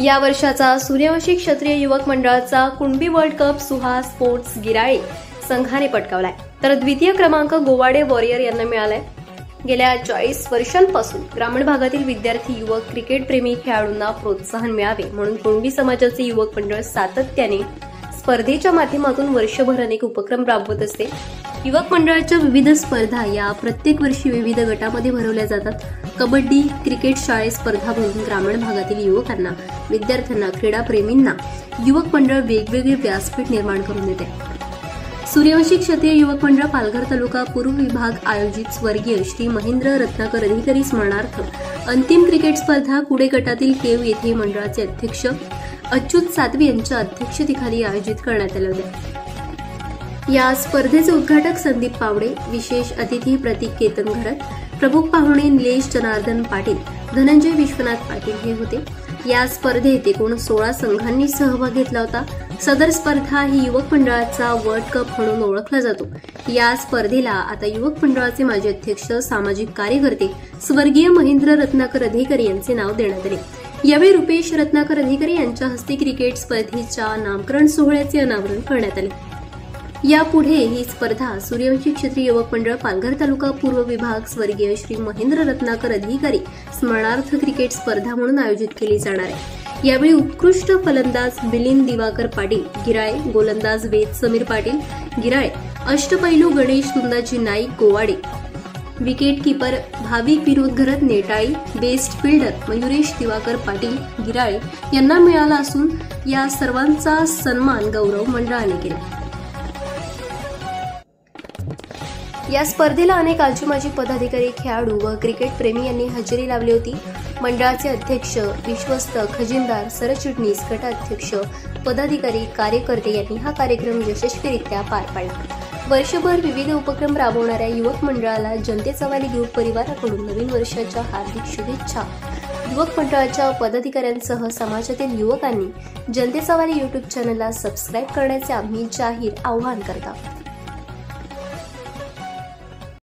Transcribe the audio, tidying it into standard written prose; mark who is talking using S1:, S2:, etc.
S1: या वर्षाचा सूर्यवंशी क्षत्रिय युवक मंडळाचा Kunbi world cup Suhas sports Girale संघाने पटकावलाय, तर द्वितीय क्रमांक गोवाडे वॉरियर यांना मिळालाय. गेल्या 40 वर्षांपासून ग्रामीण भागातील विद्यार्थी युवक क्रिकेटप्रेमी खेळाडूंना प्रोत्साहन मिळावे म्हणून कुणबी समाजाचे युवक मंडळ सातत्याने स्पर्धेच्या माध्यमातून वर्षभर अनेक उपक्रम राबवत असते. युवक मंडळाच्या विविध स्पर्धा या प्रत्येक वर्षी विविध गटामध्ये भरवल्या जातात. कबड्डी, क्रिकेट शाळेत स्पर्धा भरून ग्रामीण भागातील युवकांना, विद्यार्थ्यांना, क्रीडाप्रेमींना युवक मंडळ वेगवेगळे व्यासपीठ निर्माण करून देते. सूर्यवंशी क्षत्रिय युवक मंडळ पालघर तालुका पूर्व विभाग आयोजित स्वर्गीय श्री महेंद्र रत्नाकर अधिकारी स्मरणार्थ अंतिम क्रिकेट स्पर्धा कुडे गटातील केव येथे मंडळाचे अध्यक्ष अच्युत सातवी यांच्या अध्यक्षतेखाली आयोजित करण्यात आले होते. या स्पर्धेचे उद्घाटक संदीप पावडे, विशेष अतिथी प्रतीक केतन घरत, प्रमुख पाहुणे निलेश जनार्दन पाटील, धनंजय विश्वनाथ पाटील हे होते. या स्पर्धेत एकूण 16 संघांनी सहभाग घेतला होता. सदर स्पर्धा ही युवक मंडळाचा वर्ल्ड कप म्हणून ओळखला जातो. या स्पर्धेला आता युवक मंडळाचे माजी अध्यक्ष, सामाजिक कार्यकर्ते स्वर्गीय महेंद्र रत्नाकर अधिकारी यांचे नाव देण्यात आले. यावेळी रुपेश रत्नाकर अधिकारी यांच्या हस्ते क्रिकेट स्पर्धेच्या नामकरण सोहळ्याचे अनावरण करण्यात आले. यापुढे ही स्पर्धा सूर्यवंशी क्षत्रिय युवक मंडळ पालघर तालुका पूर्व विभाग स्वर्गीय श्री महेंद्र रत्नाकर अधिकारी स्मरणार्थ क्रिकेट स्पर्धा म्हणून आयोजित केली जाणार आहे. यावेळी उत्कृष्ट फलंदाज मिलिंद दिवाकर पाटील गिराळे, गोलंदाज वेद समीर पाटील गिराळे, अष्टपैलू गणेश सुंदाजी नाईक गोवाडे, विकेट कीपर भाविक विनोद घरत नेटाळी, बेस्ट फिल्डर मयुरेश दिवाकर पाटील गिराळे यांना मिळाला असून या सर्वांचा सन्मान गौरव मंडळाने केला. या स्पर्धेला अनेक आजी-माजी पदाधिकारी, खेळाडू व क्रिकेटप्रेमी यांनी हजेरी लावली होती. मंडळाचे अध्यक्ष, विश्वस्त, खजिनदार, सरचिटणीस, गटाध्यक्ष, पदाधिकारी, कार्यकर्ते यांनी हा कार्यक्रम यशस्वीरित्या पार पाडला. वर्षभर विविध उपक्रम राबवणाऱ्या युवक मंडळाला जनतेचा वाली ग्रुप परिवाराकडून नवीन वर्षाच्या हार्दिक शुभेच्छा. युवक मंडळाच्या पदाधिकाऱ्यांसह समाजातील युवकांनी जनतेचा वाली युट्यूब चॅनलला सबस्क्राईब करण्याचे आम्ही जाहीर आवाहन करतो.